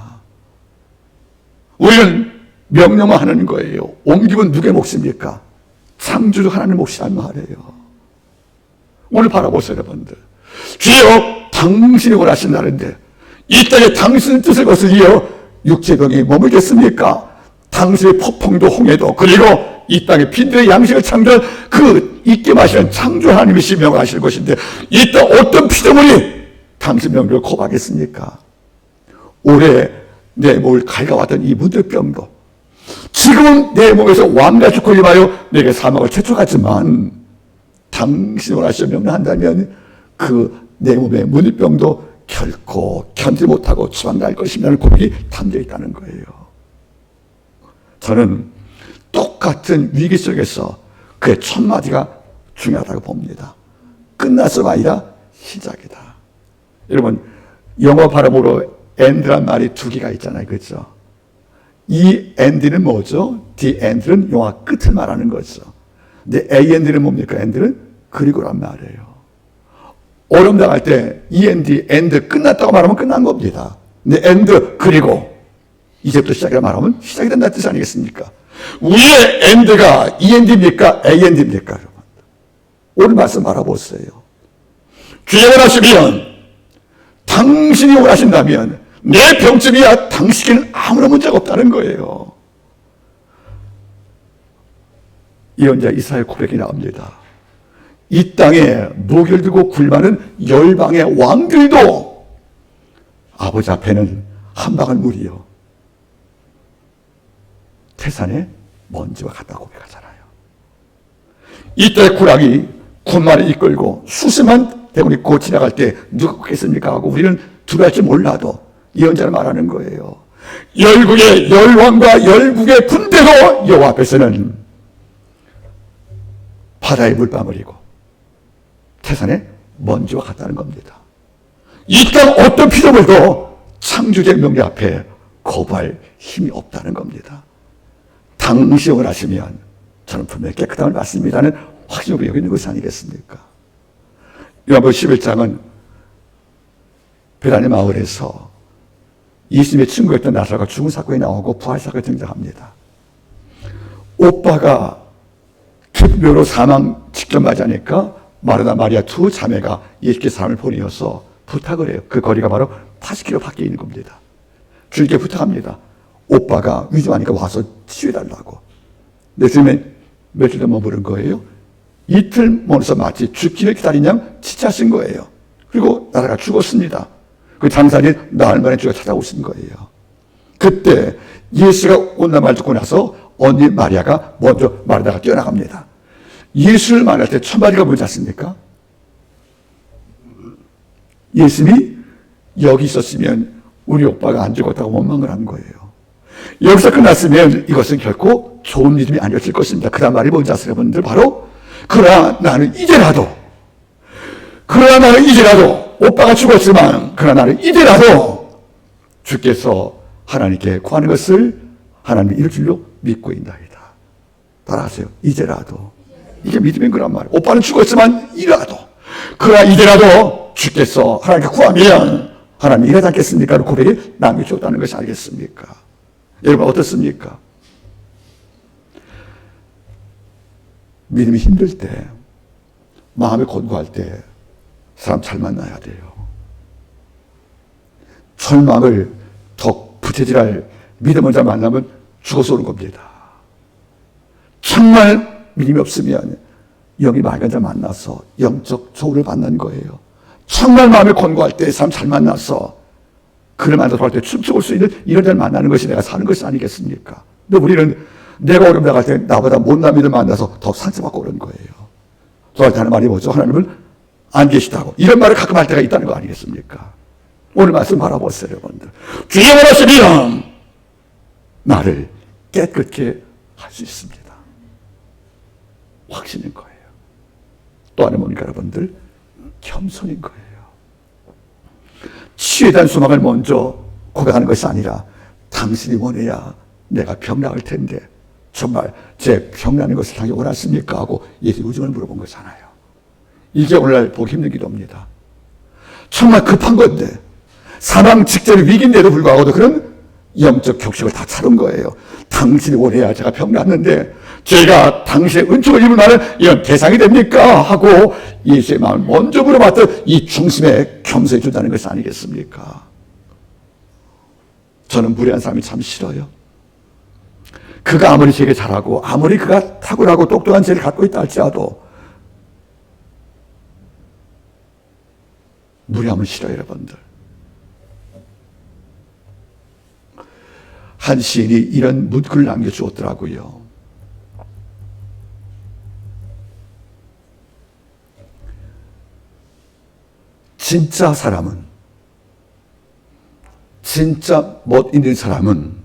우리는 명령만 하는 거예요. 옮기면 누구의 몫입니까? 창조주 하나님의 몫이란 말이에요. 오늘 바라보세요, 여러분들. 주여, 당신이 원하신다는데 이 땅에 당신의 뜻을 거스리어 육체병이 머물겠습니까? 당신의 폭풍도 홍해도, 그리고 이 땅에 빈들의 양식을 창조한 그 있게 마시는 창조 하나님이시 명하실 것인데 이 땅 어떤 피조물이 당신 명령을 거부하겠습니까? 올해 내 몸을 갉아왔던 이 문득병도 지금은 내 몸에서 왕같이 군림하여 내게 사망을 채촉하지만 당신이 원하시며 명령한다면 그 내 몸의 문득병도 결코 견디지 못하고 추방날 것이라는 고백이 담겨 있다는 거예요. 저는 똑같은 위기 속에서 그의 첫 마디가 중요하다고 봅니다. 끝났어가 아니라 시작이다. 여러분, 영어 발음으로 end란 말이 두 개가 있잖아요. 그렇죠? 이 end는 뭐죠? the end는 영화 끝을 말하는 거죠. 근데 end는 뭡니까? end는 그리고란 말이에요. 어려움 당할 때 end, end 끝났다고 말하면 끝난 겁니다. 근데 end 그리고 이제부터 시작이라 말하면 시작이 된다는 뜻 아니겠습니까? 위에 end가 end입니까? end입니까? 여러분, 오늘 말씀 바라보세요. 주여 원하시면, 당신이 원하신다면 내 병쯤이야 당신에게는 아무런 문제가 없다는 거예요. 예언자 이사야 고백이 나옵니다. 이 땅에 무기를 들고 굴마는 열방의 왕들도 아버지 앞에는 한 방울 물이요 태산의 먼지와 같다고 고백하잖아요. 이때 구락이 군마를 이끌고 수십만 대군이 곧 지나갈 때 누가 걷겠습니까 하고 우리는 두려울지 몰라도 예언자를 말하는 거예요. 열국의 열왕과 열국의 군대도 여호와 앞에서는 바다의 물방울이고 태산의 먼지와 같다는 겁니다. 이 땅 어떤 피조물도 창조주의 명령 앞에 거부할 힘이 없다는 겁니다. 당신이 원하시면 저는 분명히 깨끗함을 받습니다는 확신으로 여기는 것이 아니겠습니까? 요한복음 11장은 베다니 마을에서 예수님의 친구였던 나사로가 죽은 사건이 나오고 부활 사건이 등장합니다. 오빠가 기묘로 사망 직전 맞이하니까 마르다 마리아 두 자매가 예수께 사람을 보내어서 부탁을 해요. 그 거리가 바로 80km 밖에 있는 겁니다. 주님께 부탁합니다. 오빠가 위중하니까 와서 치유해달라고. 근데 주님은 며칠 더 머무른 거예요. 이틀 멀어서 마치 죽기를 기다린 양 지체하신 거예요. 그리고 나라가 죽었습니다. 그 장사님 나흘 만에 주가 찾아오신 거예요. 그때 예수가 온다 말 듣고 나서 언니 마리아가 먼저 마르다가 뛰어나갑니다. 예수를 만날 때 첫 마디가 뭔지 아십니까? 예수님이 여기 있었으면 우리 오빠가 안 죽었다고 원망을 한 거예요. 여기서 끝났으면 이것은 결코 좋은 믿음이 아니었을 것입니다. 그 다음 말이 뭔지 아세요, 여러분들? 바로 그러나 나는 이제라도 오빠가 죽었지만 그러나 나는 이제라도 주께서 하나님께 구하는 것을 하나님이 이룰 줄로 믿고 있나이다. 따라하세요. 이제라도. 이게 믿음인 거란 말이에요. 오빠는 죽었지만 이라도, 그러나 이제라도 주께서 하나님께 구하면 하나님이 일하지 않겠습니까? 고백이 남겨주었다는 것이 아니겠습니까? 여러분 어떻습니까? 믿음이 힘들 때, 마음이 곤고할 때 사람 잘 만나야 돼요. 절망을 더 부채질할 믿음을 잘 만나면 죽어서 오는 겁니다. 정말 믿음이 없으면 영이 맑은 자 만나서 영적 조우를 받는 거예요. 정말 마음이 곤고할 때 사람 잘 만나서 그를 만나서 할 때 춤추고 올 수 있는 이런 자를 만나는 것이 내가 사는 것이 아니겠습니까? 근데 우리는 내가 어려움 당할 때 나보다 못난 믿음 만나서 더 상처받고 오는 거예요. 저한테 하는 말이 뭐죠? 하나님은 안 계시다고. 이런 말을 가끔 할 때가 있다는 거 아니겠습니까? 오늘 말씀 바라보세요, 여러분들. 주의 원하시면 나를 깨끗게 할 수 있습니다. 확신인 거예요. 또 하나는 뭡니까 여러분들? 겸손인 거예요. 치유에 대한 소망을 먼저 고백하는 것이 아니라 당신이 원해야 내가 병나을 텐데 정말 제 병나는 것을 당연히 원하십니까? 하고 예수 우정을 물어본 거잖아요. 이게 오늘날 보기 힘든 기도입니다. 정말 급한 건데 사망 직전의 위기인데도 불구하고도 그런 영적 격식을 다 차린 거예요. 당신이 원해야 제가 병났는데 제가 당신의 은총을 입을 만한 이런 대상이 됩니까? 하고 예수의 마음을 먼저 물어봤던 이 중심에 겸손해 준다는 것이 아니겠습니까? 저는 무례한 사람이 참 싫어요. 그가 아무리 제게 잘하고 아무리 그가 탁월하고 똑똑한 죄를 갖고 있다 할지라도 무례함을 싫어요, 여러분들. 한 시인이 이런 문구를 남겨주었더라고요. 진짜 사람은, 진짜 멋 있는 사람은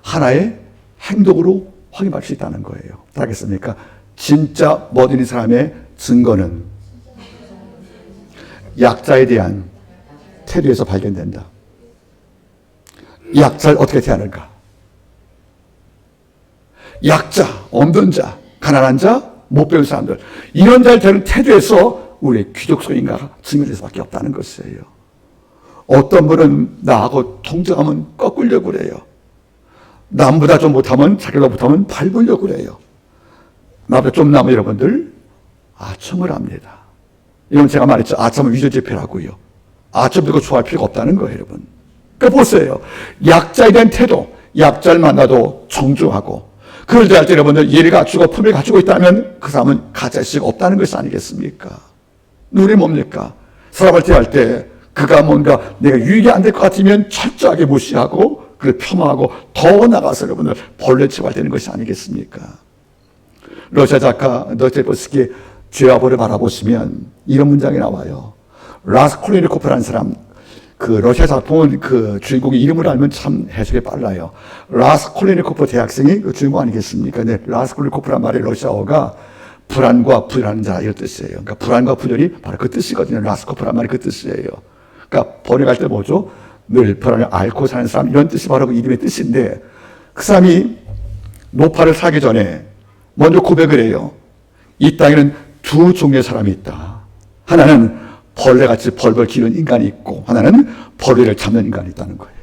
하나의 행동으로 확인할 수 있다는 거예요. 알겠습니까? 진짜 멋 있는 사람의 증거는 약자에 대한 태도에서 발견된다. 약자를 어떻게 대하는가? 약자, 없는 자, 가난한 자, 못 배운 사람들, 이런 자를 대하는 태도에서 우리의 귀족성인가 증명될 수밖에 없다는 것이에요. 어떤 분은 나하고 동정하면 꺾으려고 그래요. 남보다 좀 못하면, 자기보다 못하면 밟으려고 그래요. 나보다 좀 남은 여러분들 아첨을 합니다. 이건 제가 말했죠. 아첨은 위조지폐라고요. 아첨 듣고 좋아할 필요가 없다는 거예요, 여러분. 그러니까 보세요. 약자에 대한 태도, 약자를 만나도 정중하고, 그를 대할 때 여러분들 예를 갖추고 품을 갖추고 있다면 그 사람은 가짜식 없다는 것이 아니겠습니까? 눈이 뭡니까? 사람을 대할 때 그가 뭔가 내가 유익이 안 될 것 같으면 철저하게 무시하고 그를 폄하하고 더 나가서 여러분들 벌레 취급되는 것이 아니겠습니까? 러시아 작가 너스토옙스키의 죄와 벌을 바라보시면 이런 문장이 나와요. 라스콜리니코프라는 사람, 그 러시아 작품은 그 주인공의 이름을 알면 참 해석이 빨라요. 라스콜리니코프 대학생이 그 주인공 아니겠습니까? 근데 라스콜리니코프란 말이 러시아어가 불안과 불안한 자 이런 뜻이에요. 그러니까 불안과 분열이 바로 그 뜻이거든요. 라스코프란 말이 그 뜻이에요. 그러니까 번역할 때 뭐죠? 늘 불안을 앓고 사는 사람, 이런 뜻이 바로 그 이름의 뜻인데, 그 사람이 노파를 사기 전에 먼저 고백을 해요. 이 땅에는 두 종류의 사람이 있다. 하나는 벌레같이 벌벌 기는 인간이 있고, 하나는 벌레를 잡는 인간이 있다는 거예요.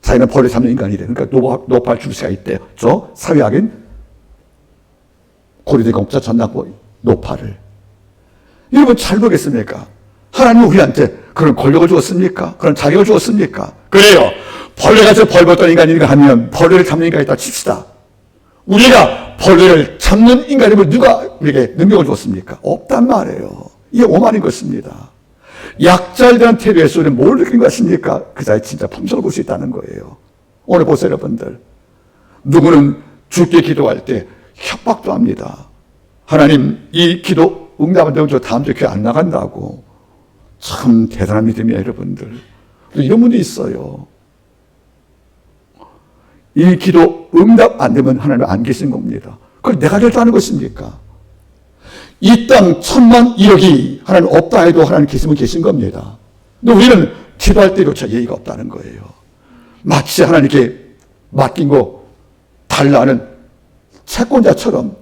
자기는 벌레 잡는 인간이래. 그러니까 노파를 줄 수가 있대요. 저 사회학인 고려대공업자 전남고 노파를. 여러분 잘 보겠습니까? 하나님은 우리한테 그런 권력을 주었습니까? 그런 자격을 주었습니까? 그래요. 벌레같이 벌벌던 인간이니까 하면 벌레를 잡는 인간이 있다 칩시다. 우리가 벌레를 잡는 인간임을 누가 우리에게 능력을 줬습니까? 없단 말이에요. 이게 오만인 것입니다. 약자에 대한 태도에서 우리는 뭘 느낀 것 같습니까? 그 자의 진짜 품성을 볼 수 있다는 거예요. 오늘 보세요, 여러분들. 누구는 죽게 기도할 때 협박도 합니다. 하나님, 이 기도 응답 안 되면 저 다음 주에 교회 안 나간다고. 참 대단한 믿음이에요, 여러분들. 이런 분이 있어요. 이 기도 응답 안 되면 하나님 안 계신 겁니다. 그걸 내가 결정하는 것입니까? 이 땅 1,000만 1억이 하나님 없다 해도 하나님 계시면 계신 겁니다. 근데 우리는 기도할 때조차 예의가 없다는 거예요. 마치 하나님께 맡긴 거 달라 하는 채권자처럼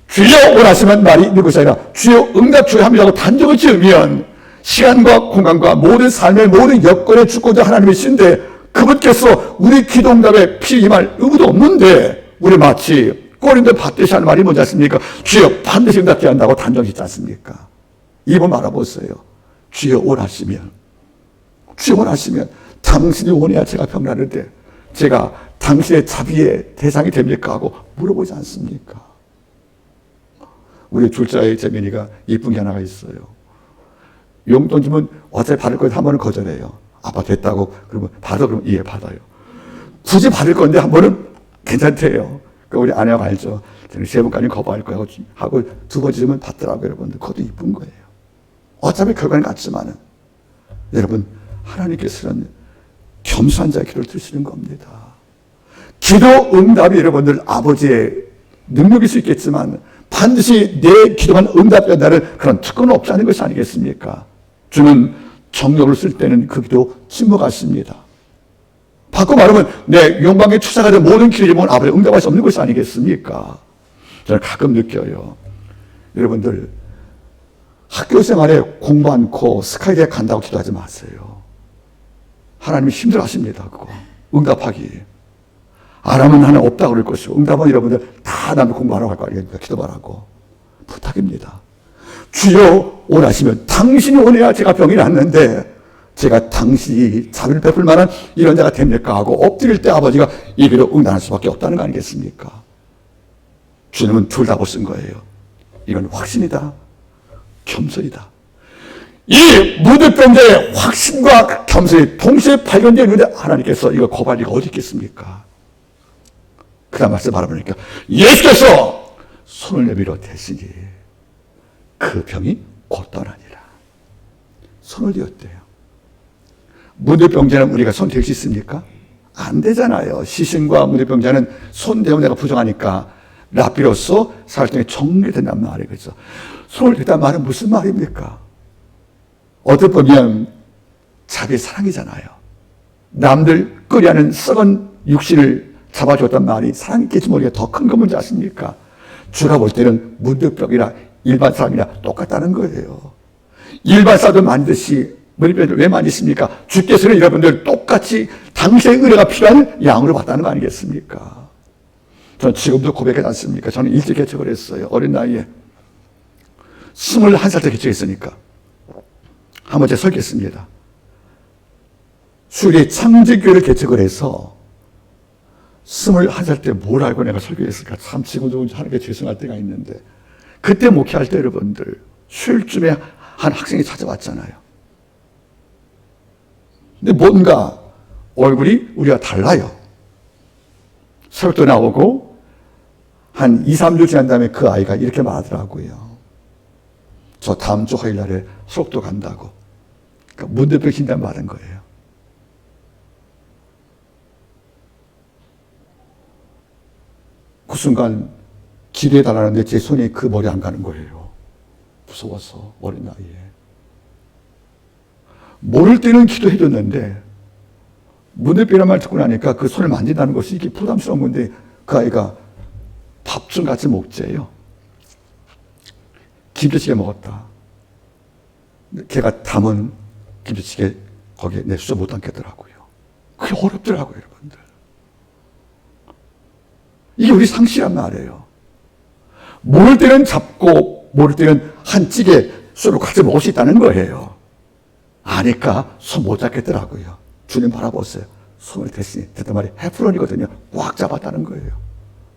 주여 원하시면 말이 있는 것이 아니라 주여 응답 주여 합니다고 단정을 지으면 시간과 공간과 모든 삶의 모든 여건의 주권자 하나님이신데 그분께서 우리 기도 응답에 피임할 의무도 없는데 우리 마치 꼬리인데 받듯이 하는 말이 뭔지 아십니까? 주여 반드시 응답케 한다고 단정 짓지 않습니까? 이번 알아보세요. 주여 원하시면 당신이 원해야 제가 병나는데 제가 당신의 자비의 대상이 됩니까? 하고 물어보지 않습니까? 우리 줄자의 재민이가 이쁜 게 하나가 있어요. 용돈 주면 어차피 받을 건데 한 번은 거절해요. 아빠 됐다고 그러면 받아 그러면 예 받아요. 굳이 받을 건데 한 번은 괜찮대요. 그 우리 아내가 알죠. 저는 3번까지 거부할 거야 하고 2번 주면 받더라고요, 여러분들. 그것도 이쁜 거예요. 어차피 결과는 같지만은 여러분 하나님께서는 겸손한 자의 기도를 들으시는 겁니다. 기도 응답이 여러분들 아버지의 능력일 수 있겠지만 반드시 내 기도만 응답된다는 그런 특권은 없지 않은 것이 아니겠습니까? 주는 정력을 쓸 때는 그 기도 침묵하십니다. 바꿔 말하면 내 영광에 투자가 된 모든 기도를 보면 아버지 응답할 수 없는 것이 아니겠습니까? 저는 가끔 느껴요. 여러분들 학교 생활에 공부 않고 스카이대에 간다고 기도하지 마세요. 하나님이 힘들어하십니다. 그거 응답하기. 안 하면 하나 없다고 그럴 것이고 응답은 여러분들 다 남들 공부하라고 할 거 아니겠습니까? 기도 말하고. 부탁입니다. 주여 원하시면 당신이 원해야 제가 병이 낫는데 제가 당신이 자비를 베풀 만한 이런 자가 됩니까 하고 엎드릴 때 아버지가 이 기도 응답할 수밖에 없다는 거 아니겠습니까? 주님은 둘 다 보신 거예요. 이건 확신이다. 겸손이다. 이 무드병자의 확신과 겸손이 동시에 발견되는데 하나님께서 이거 거부할 리가 어디 있겠습니까? 그 다음 말씀 바라보니까 예수께서 손을 내밀어 대시니 그 병이 곧 떠나니라. 손을 대었대요. 무드병자는 우리가 손 댈 수 있습니까? 안 되잖아요. 시신과 무드병자는 손 대면 내가 부족하니까 라피로서 사흘 정리된단 말이에요. 그래서 손을 댔단 말은 무슨 말입니까? 어떻게 보면 자기의 사랑이잖아요. 남들 끄려는 썩은 육신을 잡아줬단 말이 사랑이겠지 모르게 더 큰 거 뭔지 아십니까? 주가 볼 때는 무드병이나 일반 사람이나 똑같다는 거예요. 일반 사람들 만드시 무드병을 왜 만드십니까? 주께서는 여러분들 똑같이 당신의 의뢰가 필요한 양으로 봤다는 거 아니겠습니까? 저는 지금도 고백하지 않습니까? 저는 일찍 개척을 했어요. 어린 나이에 21살 때 개척했으니까 한번 제가 설교했습니다. 수리 창제교회를 개척을 해서 21살 때 뭘 알고 내가 설교했을까? 참 지금도 하나님께 죄송할 때가 있는데 그때 목회할 때 여러분들 수요일쯤에 한 학생이 찾아왔잖아요. 근데 뭔가 얼굴이 우리가 달라요. 새벽도 나오고 한 2, 3주 지난 다음에 그 아이가 이렇게 말하더라고요. 저 다음 주 화요일 날에 수록도 간다고. 그러니까 문대병 신단 말한 거예요. 그 순간 기도해달라는데 제 손이 그 머리 안 가는 거예요. 무서워서 어린 나이에. 모를 때는 기도해줬는데 문대병이란 말 듣고 나니까 그 손을 만진다는 것이 이게 부담스러운 건데 그 아이가 밥 좀 같이 먹재요. 김치찌개 먹었다. 걔가 담은 김치찌개 거기에 내 수저 못 담겠더라고요. 그게 어렵더라고요, 여러분들. 이게 우리 상식이란 말이에요. 모를 때는 잡고 모를 때는 한 찌개 수저로 같이 먹을 수 있다는 거예요. 아니까 손 못 잡겠더라고요. 주님 바라보세요. 손을 대신 됐단 말이 헤프론이거든요. 꽉 잡았다는 거예요.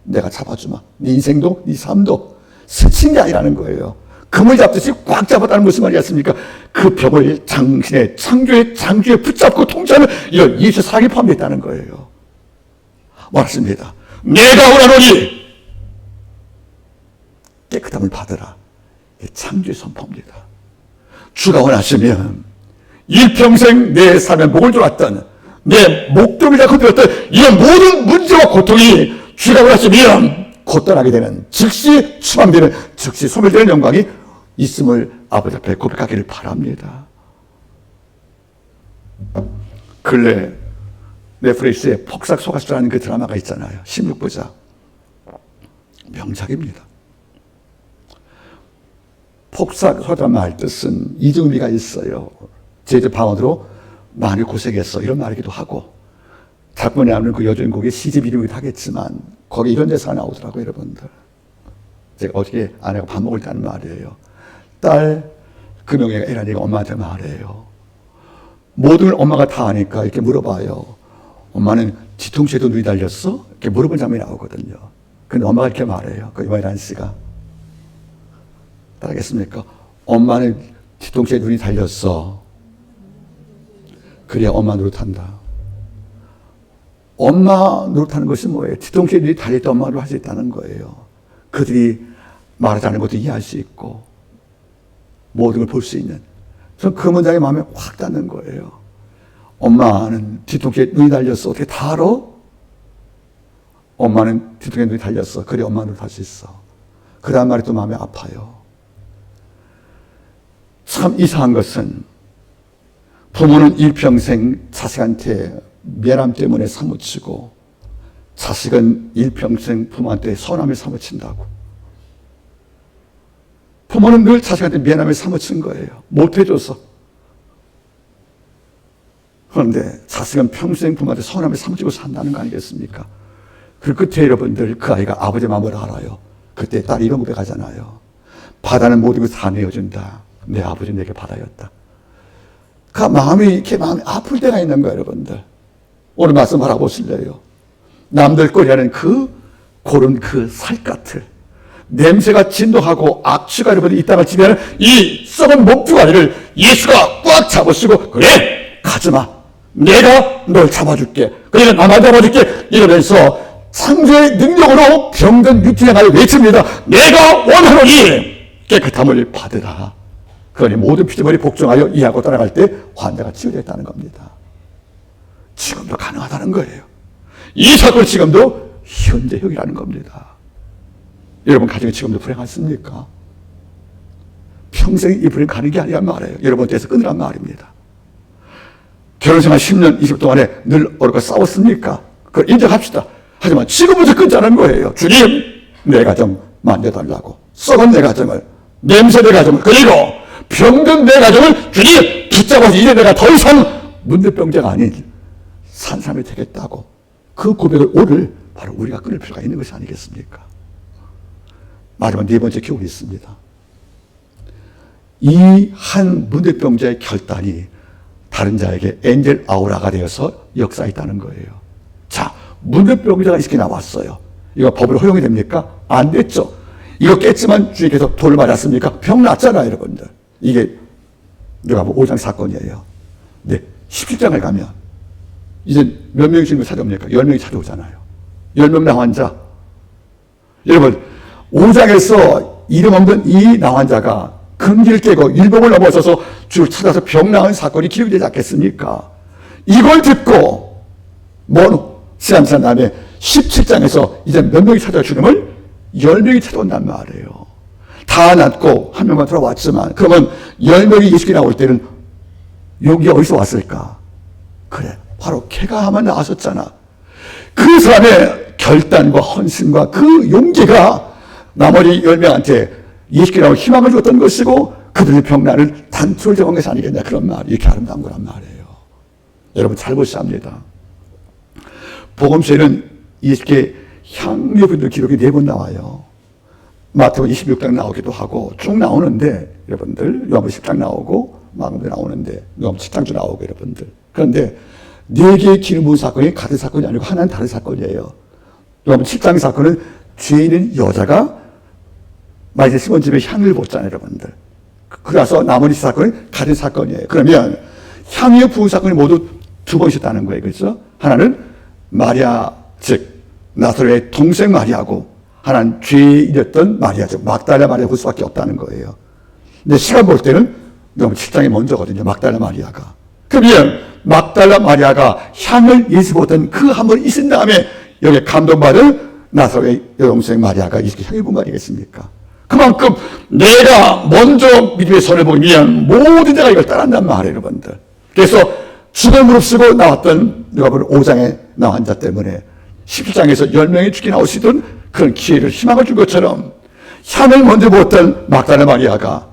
내가 잡아주마. 네 인생도 네 삶도 스친 게 아니라는 거예요. 금을 잡듯이 꽉 잡았다는 무슨 말이었습니까? 그 벽을 당신의 창조에 붙잡고 통치하는 이런 예수 사랑이 포함되어 있다는 거예요. 말씀입니다. 내가 원하노니 깨끗함을 받으라. 창조의 선포입니다. 주가 원하시면 일평생 내 삶에 목을 졸았던 내 목숨을 잡고 들었던 이런 모든 문제와 고통이 주가 원하시면 곧 떠나게 되는 즉시 추방되는 즉시 소멸되는 영광이 있음을 아버지 앞에 고백하기를 바랍니다. 근래 넷플릭스에 폭삭 속았수라는 그 드라마가 있잖아요. 16부작. 명작입니다. 폭삭 속았다는 말 뜻은 이중의미가 있어요. 제주 방언으로 많이 고생했어 이런 말이기도 하고 작품에 나오는 그 여주인공의 시집 이름이기도 하겠지만 거기 이런 대사가 나오더라고요. 여러분들. 제가 어저께 아내가 밥 먹을 때 하는 말이에요. 딸 금영애가 에란이가 엄마한테 말해요. 모든 걸 엄마가 다 아니까 이렇게 물어봐요. 엄마는 뒤통수에도 눈이 달렸어? 이렇게 물어본 장면이 나오거든요. 근데 엄마가 이렇게 말해요. 그 이만희란 씨가. 따라하겠습니까? 엄마는 뒤통수에 눈이 달렸어. 그래야 엄마 노릇한다. 엄마 노릇하는 것이 뭐예요? 뒤통수에 눈이 달릴 때 엄마로 할 수 있다는 거예요. 그들이 말하지 않는 것도 이해할 수 있고 모든 걸 볼 수 있는. 저는 그 문장이 마음에 확 닿는 거예요. 엄마는 뒤통수에 눈이 달렸어. 어떻게 다 알아? 엄마는 뒤통수에 눈이 달렸어. 그래 엄마 노릇할 수 있어. 그런 말이 또 마음이 아파요. 참 이상한 것은 부모는 일평생 자식한테 미안함 때문에 사무치고 자식은 일평생 부모한테 선함을 사무친다고. 부모는 늘 자식한테 미안함을 사무친 거예요. 못해줘서. 그런데 자식은 평생 부모한테 선함을 사무치고 산다는 거 아니겠습니까? 그 끝에 여러분들 그 아이가 아버지의 마음을 알아요. 그때 딸이 이런 고백하잖아요. 바다는 모든 것을 다 내어준다. 내 아버지 내게 바다였다. 그 마음이 이렇게 마음이 아플 때가 있는 거예요, 여러분들. 오늘 말씀 알아보실래요? 남들 거리하는 그 고른 그 살갗을 냄새가 진동하고 악취가 여러분이 이 땅을 지배하는 이 썩은 몸뚱아리를 예수가 꽉 잡으시고 그래 가지마 내가 널 잡아줄게 그래 나만 잡아줄게 이러면서 창조의 능력으로 병든 육체의 말을 외칩니다. 내가 원하노니 깨끗함을 받으라. 그러니 모든 피조물이 복종하여 이해하고 따라갈 때 환자가 치유됐다는 겁니다. 지금도 가능하다는 거예요. 이 사건은 지금도 현재형이라는 겁니다. 여러분 가정이 지금도 불행하십니까? 평생 이 불행 가는 게 아니란 말이에요. 여러분께서 끊으란 말입니다. 결혼생활 10년, 20년 동안에 늘 어렵게 싸웠습니까? 그걸 인정합시다. 하지만 지금부터 끊자는 거예요. 주님, 내 가정 만져달라고. 썩은 내 가정을, 냄새 내 가정을, 그리고 병든 내 가정을 주님 붙잡아서 이제 내가 더 이상 문제병자가 아닌 산삼이 되겠다고. 그 고백을 오늘 바로 우리가 끊을 필요가 있는 것이 아니겠습니까? 마지막 네 번째 교훈이 있습니다. 이 한 문제병자의 결단이 다른 자에게 엔젤 아우라가 되어서 역사했다는 거예요. 자, 문제병자가 이렇게 나왔어요. 이거 법으로 허용이 됩니까? 안 됐죠. 이거 깼지만 주님께서 돌을 맞았습니까? 병 났잖아요, 여러분들. 이게 누가복음 5장 사건이에요. 네, 17장에 가면 이제 몇 명이 주님을 찾아옵니까? 10명이 찾아오잖아요. 10명 나환자. 여러분 5장에서 이름 없는 이 나환자가 금기를 깨고 율법을 넘어서서 주를 찾아서 병 나은 사건이 기록이 되지 않겠습니까? 이걸 듣고 먼 시간 지난 다음에 17장에서 이제 몇 명이 찾아와 주님을 10명이 찾아온단 말이에요. 다 낫고 한 명만 돌아왔지만 그러면 10명이 예수께 나올 때는 용기가 어디서 왔을까? 그래, 바로 걔가 하면 나왔었잖아. 그 사람의 결단과 헌신과 그 용기가 나머지 10명한테 예수께 나올 희망을 줬던 것이고 그들의 병난을 단초를 정한 것이 아니겠냐, 그런 말이 이렇게 아름다운 거란 말이에요. 여러분 잘 보셔야 합니다. 복음서에는 예수께 향유분들 기록이 4번 나와요. 마태복음 26장 나오기도 하고 쭉 나오는데 여러분들 요한복음 10장 나오고 마가복음 나오는데 요한복음 10장도 나오고 여러분들. 그런데 4개의 기름 사건이 같은 사건이 아니고 하나는 다른 사건이에요. 요한복음 10장 사건은 죄 있는 여자가 마리아 시몬 집에 향을 붓잖아요, 여러분들. 그래서 나머지 사건은 같은 사건이에요. 그러면 향유 부은 사건이 모두 2번 있었다는 거예요. 그렇죠? 하나는 마리아, 즉 나사로의 동생 마리아고 하나는 죄에 이랬던 마리아, 즉 막달라 마리아 볼 수밖에 없다는 거예요. 근데 시간 볼 때는 너무 7장이 먼저거든요. 막달라 마리아가. 그러면 막달라 마리아가 향을 예수 보던 그 한 번 있은 다음에 여기에 감동받은 나사로의 여동생 마리아가 이렇게 향을 본 거 아니겠습니까? 그만큼 내가 먼저 믿음의 손을 보기 위한 모든 자가 이걸 따른단 말이에요, 여러분들. 그래서 죽을 무릅쓰고 나왔던 누가복음 5장에 나온 자 때문에 17장에서 10명이 죽게 나오시던 그런 기회를, 희망을 준 것처럼 향을 먼저 보았던 막달라 마리아가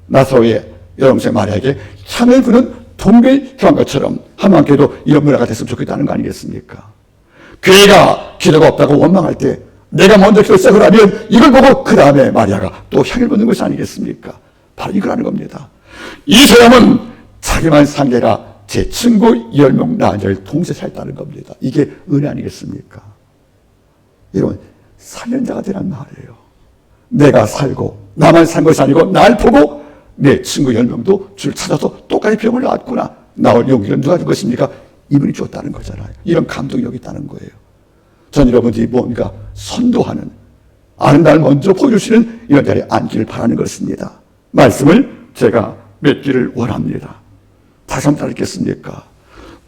나사로의 여동생 마리아에게 향을 부는 동배를 표한 것처럼 하나님께도 이런 문화가 됐으면 좋겠다는 거 아니겠습니까? 교회가 기도가 없다고 원망할 때 내가 먼저 기도 시작을 하면 이걸 보고 그 다음에 마리아가 또 향을 붓는 것이 아니겠습니까? 바로 이거라는 겁니다. 이 사람은 자기만 상대가 제 친구 10명 낳은 자를 동시에 살았다는 겁니다. 이게 은혜 아니겠습니까? 여러분, 살연자가 되란 말이에요. 내가 살고 나만 산 것이 아니고 날 보고 내 친구 10명도 주를 찾아서 똑같이 병을 낳았구나. 나올 용기를 누가 준 것입니까? 이분이 줬다는 거잖아요. 이런 감동이 여기 있다는 거예요. 전 여러분들이 뭔가 선도하는, 아름다움을 먼저 보여주시는 이런 자리에 앉기를 바라는 것입니다. 말씀을 제가 맺기를 원합니다. 다시 한번 따르겠습니까?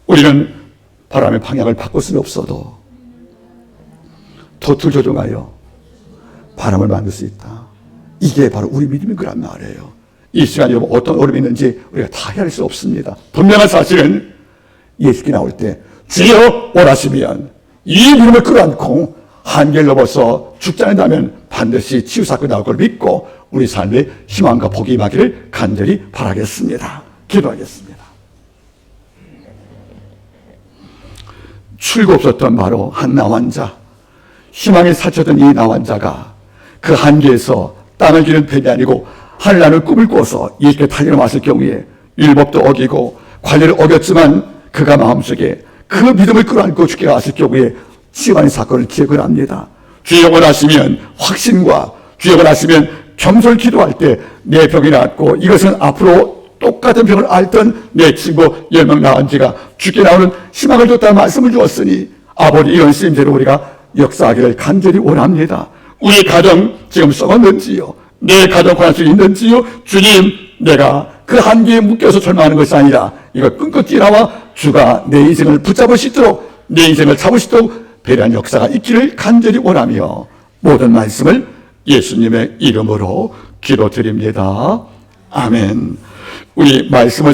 우리는 바람의 방향을 바꿀 수는 없어도 도투 조종하여 바람 사람을 만들 수 있다. 이게 바로 우리 믿음인 거란 말이에요. 이 시간 여러분 어떤 어려움이 있는지 우리가 다 헤아릴 수 없습니다. 분명한 사실은 예수께 나올 때 주여 원하시면 이 믿음을 끌어안고 한계를 넘어서 죽지 않는다면 반드시 치유사건이 나올 걸 믿고 우리 삶에 희망과 복이 임하기를 간절히 바라겠습니다. 기도하겠습니다. 출구 없었던 바로 한 나환자, 희망에 사쳐던 이 나환자가 그 한계에서 땅을 기는 뱀이 아니고 하늘나라를 꿈을 꿔서 예수께 달려왔을 경우에 율법도 어기고 관례를 어겼지만 그가 마음속에 그 믿음을 끌어안고 주께 갔을 경우에 치유하는 사건을 기억을 합니다. 주여 원하시면 확신과 주여 원하시면 겸손히 기도할 때 내 병이 낫고 이것은 앞으로 똑같은 병을 앓던 내 친구 10명 나은 지가 주께 나오는 희망을 줬다는 말씀을 주었으니 아버지 이런 쓰임대로 우리가 역사하기를 간절히 원합니다. 우리 가정 지금 썩었는지요? 내 가정 권할 수 있는지요? 주님, 내가 그 한계에 묶여서 절망하는 것이 아니라 이걸 끈끈 뛰어나와 주가 내 인생을 붙잡으시도록 내 인생을 잡으시도록 배려한 역사가 있기를 간절히 원하며 모든 말씀을 예수님의 이름으로 기도드립니다. 아멘. 우리 말씀을